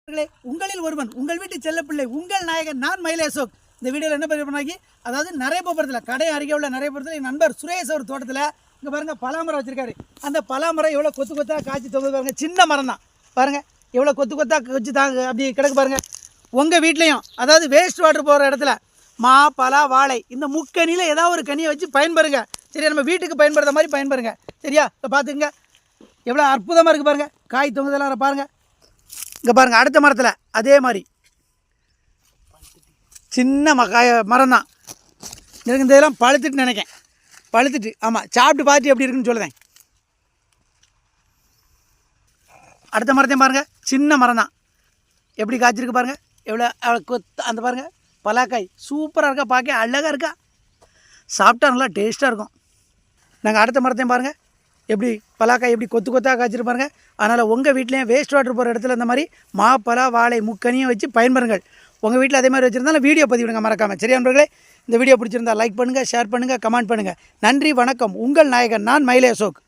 உங்களில் ஒருவன் உங்கள் வீட்டு செல்லப்பிள்ளை உங்கள் நாயகன் நான் மயிலே அசோக். இந்த வீடியோவில் என்ன பண்ணி அதாவது நரைப்பபுரத்தில் கடை அருகே உள்ள நரைப்பபுரத்தில் என் நண்பர் சுரேஷ் அவர் தோட்டத்தில் இங்கே பாருங்கள் பலாமரம் வச்சுருக்காரு. அந்த பலாமரம் எவ்வளோ கொத்து கொத்தாக காய்ச்சி தொகுது பாருங்கள். சின்ன மரம் தான் பாருங்கள், எவ்வளோ கொத்து கொத்தாக வச்சு தாங்க அப்படி கிடக்கு பாருங்கள். உங்கள் வீட்லேயும் அதாவது வேஸ்ட் வாட்டர் போகிற இடத்துல மா பலா வாழை இந்த முக்கனியில் ஏதாவது ஒரு கனியை வச்சு பயன்பெறுங்க. சரியா, நம்ம வீட்டுக்கு பயன்படுற மாதிரி பயன்பெறுங்க. சரியா, இப்போ பார்த்துக்குங்க எவ்வளோ அற்புதமாக இருக்குது பாருங்கள். காய் தொங்குதெல்லாம் பாருங்கள். இங்கே பாருங்கள் அடுத்த மரத்தில் அதே மாதிரி சின்ன மரம் தான். எனக்கு இந்த இதெல்லாம் பழுத்துட்டு நினைக்கேன், பழுத்துட்டு ஆமாம் சாப்பிட்டு பார்த்து எப்படி இருக்குன்னு சொல்லுவேன். அடுத்த மரத்தையும் பாருங்கள், சின்ன மரம் தான், எப்படி காய்ச்சிருக்கு பாருங்கள். எவ்வளோ கொத்து அந்த பாருங்கள் பலாக்காய் சூப்பராக இருக்கா, பார்க்க அழகாக இருக்கா, சாப்பிட்டா நல்லா டேஸ்ட்டாக இருக்கும். நாங்கள் அடுத்த மரத்தையும் பாருங்கள் எப்படி பலாக்காய் எப்படி கொத்து கொத்தாக காய்ச்சிருப்பாருங்க. அதனால் உங்கள் வீட்லேயும் வேஸ்ட் வாட்டர் போகிற இடத்துல இந்த மாதிரி மா பலா வாழை முக்கனியும் வச்சு பயன்பெறுங்கள். உங்கள் வீட்டில் அதே மாதிரி வச்சுருந்தாலும் வீடியோ பதிவிடுங்க மறக்காமல். சரியா நண்பர்களே, இந்த வீடியோ பிடிச்சிருந்தால் லைக் பண்ணுங்கள், ஷேர் பண்ணுங்கள், கமெண்ட் பண்ணுங்கள். நன்றி, வணக்கம். உங்கள் நாயகன் நான் மயிலே அசோக்.